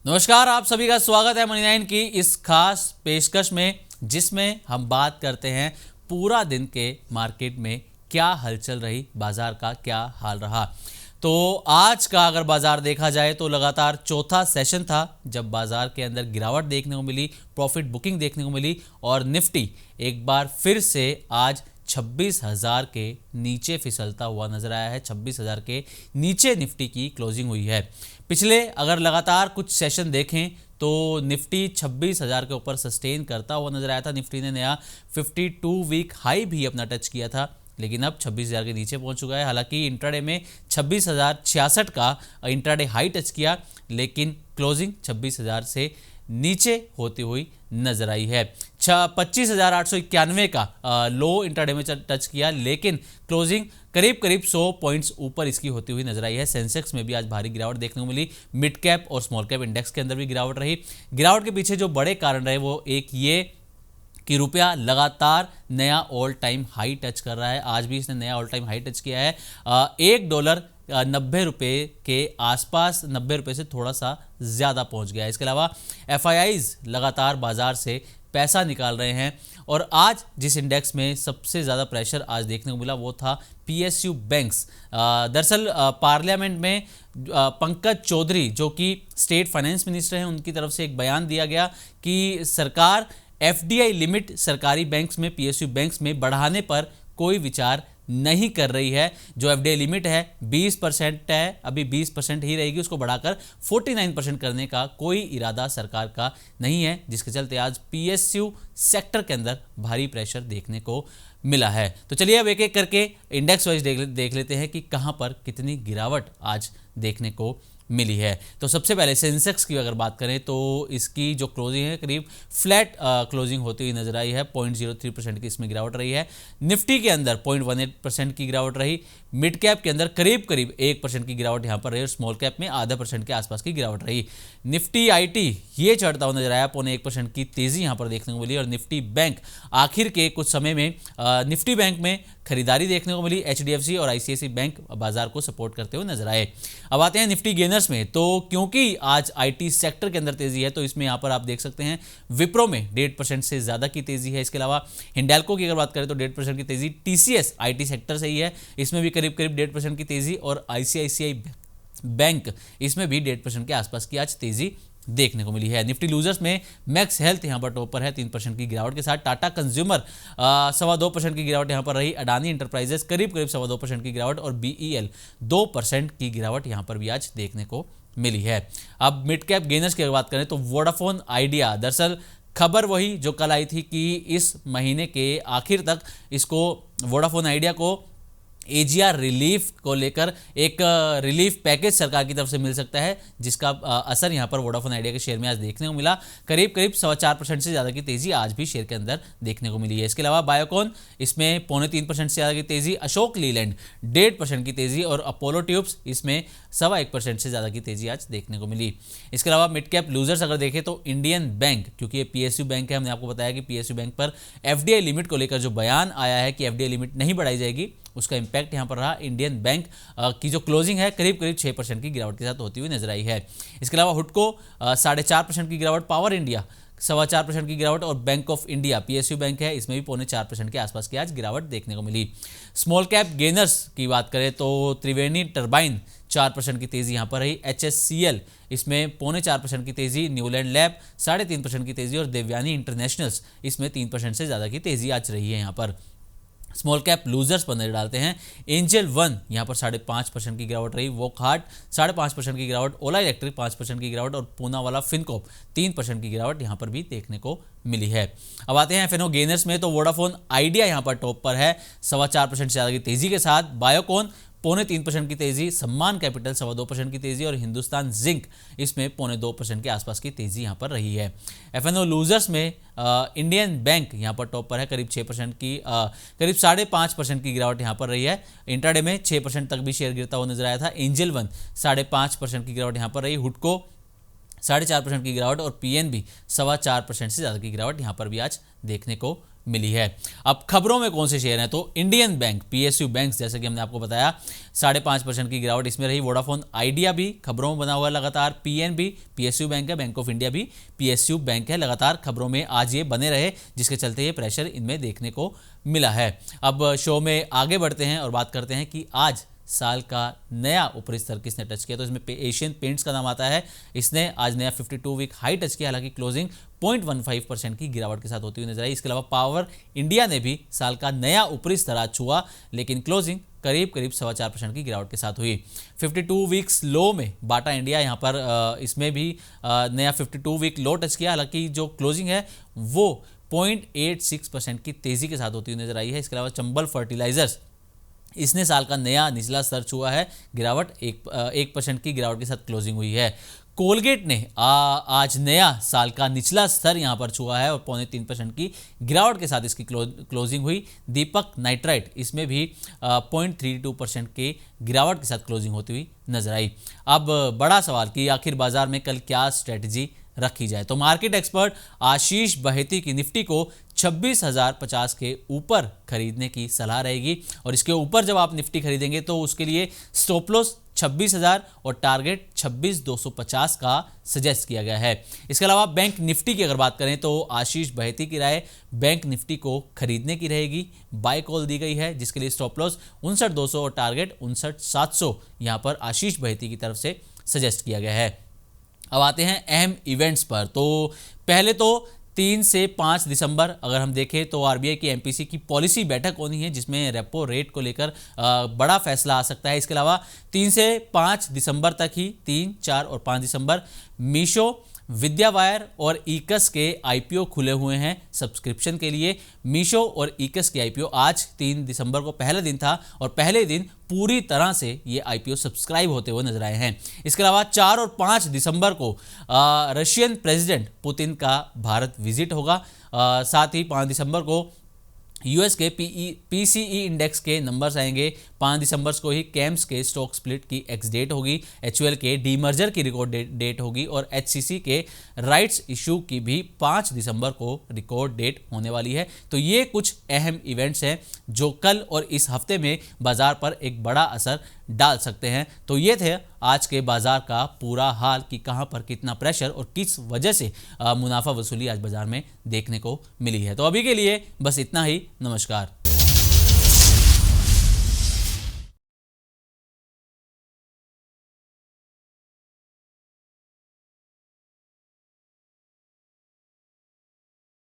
नमस्कार, आप सभी का स्वागत है मनी9 की इस खास पेशकश में, जिसमें हम बात करते हैं पूरा दिन के मार्केट में क्या हलचल रही, बाजार का क्या हाल रहा। तो आज का अगर बाजार देखा जाए तो लगातार चौथा सेशन था जब बाजार के अंदर गिरावट देखने को मिली, प्रॉफिट बुकिंग देखने को मिली और निफ्टी एक बार फिर से आज 26,000 के नीचे फिसलता हुआ नजर आया है। 26,000 के नीचे निफ्टी की क्लोजिंग हुई है। पिछले अगर लगातार कुछ सेशन देखें तो निफ्टी 26,000 के ऊपर सस्टेन करता हुआ नजर आया था। निफ्टी ने नया 52 वीक हाई भी अपना टच किया था, लेकिन अब 26,000 के नीचे पहुंच चुका है। हालांकि इंट्राडे में 26,066 का इंट्राडे हाई टच किया, लेकिन क्लोजिंग 26,000 से नीचे होती हुई नजर आई है। 25,891 का लो इंट्राडे में टच किया, लेकिन क्लोजिंग करीब 100 पॉइंट्स ऊपर इसकी होती हुई नजर आई है। सेंसेक्स में भी आज भारी गिरावट देखने को मिली। मिड कैप और स्मॉल कैप इंडेक्स के अंदर भी गिरावट रही। गिरावट के पीछे जो बड़े कारण रहे वो एक ये कि रुपया लगातार नया ऑल टाइम हाई टच कर रहा है। आज भी इसने नया ऑल टाइम हाई टच किया है। $1 90 रुपये के आसपास, 90 रुपये से थोड़ा सा ज़्यादा पहुंच गया है। इसके अलावा FIIs लगातार बाजार से पैसा निकाल रहे हैं और आज जिस इंडेक्स में सबसे ज़्यादा प्रेशर आज देखने को मिला वो था PSU बैंक्स। दरअसल पार्लियामेंट में पंकज चौधरी जो कि स्टेट फाइनेंस मिनिस्टर हैं, उनकी तरफ से एक बयान दिया गया कि सरकार FDI लिमिट सरकारी बैंक्स में, PSU बैंक्स में बढ़ाने पर कोई विचार नहीं कर रही है। जो FDI लिमिट है 20% है, अभी 20% ही रहेगी, उसको बढ़ाकर 49% करने का कोई इरादा सरकार का नहीं है, जिसके चलते आज PSU सेक्टर के अंदर भारी प्रेशर देखने को मिला है। तो चलिए अब एक एक करके इंडेक्स वाइज देख लेते हैं कि कहां पर कितनी गिरावट आज देखने को मिली है। तो सबसे पहले सेंसेक्स की अगर बात करें तो इसकी जो क्लोजिंग है करीब फ्लैट क्लोजिंग होती हुई नजर आई है। 0.03% की इसमें गिरावट रही है। निफ्टी के अंदर 0.18% की गिरावट रही। मिड कैप के अंदर करीब 1% की गिरावट यहाँ पर रही और स्मॉल कैप में ½ % के आसपास की गिरावट रही। निफ्टी IT ये चढ़ता हुआ नजर आया, 0.1% की तेजी यहाँ पर देखने को मिली। और निफ्टी बैंक आखिर के कुछ समय में निफ्टी बैंक में खरीदारी देखने को मिली। HDFC और ICICI बैंक बाजार को सपोर्ट करते हुए नजर आए। अब आते हैं निफ्टी गेनर्स में। तो क्योंकि आज IT सेक्टर के अंदर तेजी है तो इसमें यहाँ पर आप देख सकते हैं विप्रो में 1.5% से ज़्यादा की तेजी है। इसके अलावा हिंडाल्को की अगर बात करें तो 1.5% की तेजी TCS IT सेक्टर से ही है, इसमें भी करीब 1.5% की तेजी। और ICICI बैंक इसमें भी 1.5% के आसपास की आज तेजी देखने को मिली है। निफ्टी लूजर्स में मैक्स हेल्थ यहां पर टॉपर है 3% की गिरावट के साथ। टाटा कंज्यूमर 2.25% की गिरावट यहां पर रही। अडानी इंटरप्राइजेस करीब 2.25% की गिरावट और BEL 2% की गिरावट यहां पर भी आज देखने को मिली है। अब मिड कैप गेनर्स की बात करें तो वोडाफोन आइडिया, दरअसल खबर वही जो कल आई थी कि इस महीने के आखिर तक इसको वोडाफोन आइडिया को AGR रिलीफ को लेकर एक रिलीफ पैकेज सरकार की तरफ से मिल सकता है, जिसका असर यहां पर वोडाफोन आइडिया के शेयर में आज देखने को मिला। करीब 4.25% से ज़्यादा की तेजी आज भी शेयर के अंदर देखने को मिली है। इसके अलावा बायोकॉन इसमें 0.3% से ज़्यादा की तेजी, अशोक लीलैंड 1.5% की तेजी और अपोलो ट्यूब्स इसमें 1.25% से ज़्यादा की तेजी आज देखने को मिली। इसके अलावा मिड कैप लूजर्स अगर देखें तो इंडियन बैंक, क्योंकि ये PSU बैंक है, हमने आपको बताया कि PSU बैंक पर FDI लिमिट को लेकर जो बयान आया है कि FDI लिमिट नहीं बढ़ाई जाएगी, उसका इंपैक्ट यहां पर रहा। इंडियन बैंक की जो क्लोजिंग है करीब 6% की गिरावट के साथ होती हुई नजर आई है। इसके अलावा हुडको 4.5% की गिरावट, पावर इंडिया 4.25% की गिरावट और bank of India PSU bank है, इसमें भी 0.4% के आसपास की आज गिरावट देखने को मिली। स्मॉल कैप गेनर्स की बात करें तो त्रिवेणी टर्बाइन 4% की तेजी यहां पर रही। HSCL इसमें 0.4% की तेजी, न्यूलैंड लैब 3.5% की तेजी और देवयानी इंटरनेशनल्स इसमें 3% से ज़्यादा की तेजी आज रही है। यहाँ पर स्मॉल कैप लूजर्स पर नजर डालते हैं। एंजल वन यहाँ पर 5.5% की गिरावट रही। वोकहार्ट 5.5% की गिरावट, ओला इलेक्ट्रिक 5% की गिरावट और पूना वाला फिनकॉप 3% की गिरावट यहाँ पर भी देखने को मिली है। अब आते हैं FNO गेनर्स में तो वोडाफोन आइडिया यहाँ पर टॉप पर है 4.25% से ज़्यादा की तेजी के साथ। बायोकॉन 0.3% की तेजी, सम्मान कैपिटल 2.25% की तेजी और हिंदुस्तान जिंक इसमें 0.2% के आसपास की तेजी यहाँ पर रही है। FNO लूजर्स में इंडियन बैंक यहाँ पर टॉप पर है, करीब 6% की करीब 5.5% की गिरावट यहाँ पर रही है। इंट्राडे में 6% तक भी शेयर गिरता हुआ नजर आया था। एंजल वन 5.5% की गिरावट यहाँ पर रही। हुडको 4.5% की गिरावट और PNB 4.25% से ज़्यादा की गिरावट यहाँ पर भी आज देखने को मिली है। अब खबरों में कौन से शेयर हैं, तो इंडियन बैंक, पीएसयू बैंक, जैसे कि हमने आपको बताया 5.5% की गिरावट इसमें रही। वोडाफोन आइडिया भी खबरों में बना हुआ है लगातार। पीएनबी पीएसयू बैंक है, बैंक ऑफ इंडिया भी पीएसयू बैंक है, लगातार खबरों में आज ये बने रहे, जिसके चलते ये प्रेशर इनमें देखने को मिला है। अब शो में आगे बढ़ते हैं और बात करते हैं कि आज साल का नया ऊपरी स्तर किसने टच किया, तो इसमें एशियन पेंट्स का नाम आता है। इसने आज नया 52 वीक हाई टच किया, हालांकि क्लोजिंग 0.15% की गिरावट के साथ होती हुई नजर आई। इसके अलावा पावर इंडिया ने भी साल का नया ऊपरी स्तर आज छुआ, लेकिन क्लोजिंग करीब 4.25% की गिरावट के साथ हुई। 52 वीक्स लो में बाटा इंडिया यहाँ पर इसमें भी नया 52 वीक लो टच किया, हालांकि जो क्लोजिंग है वो 0.86% की तेजी के साथ होती हुई नजर आई है। इसके अलावा चंबल फर्टिलाइजर्स, इसने साल का नया निचला स्तर छुआ है, गिरावट 1% की गिरावट के साथ क्लोजिंग हुई है। कोलगेट ने आज नया साल का निचला स्तर यहां पर छुआ है और 0.3% की गिरावट के साथ इसकी क्लोजिंग हुई। दीपक नाइट्राइट, इसमें भी 0.32% की गिरावट के साथ क्लोजिंग होती हुई नजर आई। अब बड़ा सवाल कि आखिर बाजार में कल क्या स्ट्रेटजी रखी जाए, तो मार्केट एक्सपर्ट आशीष बहेती की निफ्टी को 26,050 के ऊपर खरीदने की सलाह रहेगी, और इसके ऊपर जब आप निफ्टी खरीदेंगे तो उसके लिए स्टॉप लॉस 26,000 और टारगेट 26,250 का सजेस्ट किया गया है। इसके अलावा बैंक निफ्टी की अगर बात करें तो आशीष बहेती की राय बैंक निफ्टी को खरीदने की रहेगी, बाय कॉल दी गई है, जिसके लिए स्टॉप लॉस 59,200 और टारगेट 59,700 यहां पर आशीष बहेती की तरफ से सजेस्ट किया गया है। अब आते हैं अहम इवेंट्स पर, तो पहले तो 3 से 5 दिसंबर अगर हम देखें तो आरबीआई की एमपीसी की पॉलिसी बैठक होनी है, जिसमें रेपो रेट को लेकर बड़ा फैसला आ सकता है। इसके अलावा 3 से 5 दिसंबर तक ही 3, 4 और 5 दिसंबर मीशो, विद्यावायर और ईकस के आईपीओ खुले हुए हैं सब्सक्रिप्शन के लिए। मीशो और ईकस के आईपीओ आज 3 दिसंबर को पहला दिन था और पहले दिन पूरी तरह से ये आईपीओ सब्सक्राइब होते हुए नजर आए हैं। इसके अलावा 4 और 5 दिसंबर को रशियन प्रेसिडेंट पुतिन का भारत विजिट होगा। साथ ही 5 दिसंबर को यूएस के पीसीई इंडेक्स के नंबर्स आएंगे। 5 दिसंबर को ही कैम्स के स्टॉक स्प्लिट की एक्स डेट होगी, एचयूएल के डीमर्जर की रिकॉर्ड डेट होगी और एचसीसी के राइट्स इशू की भी 5 दिसंबर को रिकॉर्ड डेट होने वाली है। तो ये कुछ अहम इवेंट्स हैं जो कल और इस हफ्ते में बाजार पर एक बड़ा असर डाल सकते हैं। तो ये थे आज के बाजार का पूरा हाल कि कहां पर कितना प्रेशर और किस वजह से मुनाफा वसूली आज बाजार में देखने को मिली है। तो अभी के लिए बस इतना ही। नमस्कार।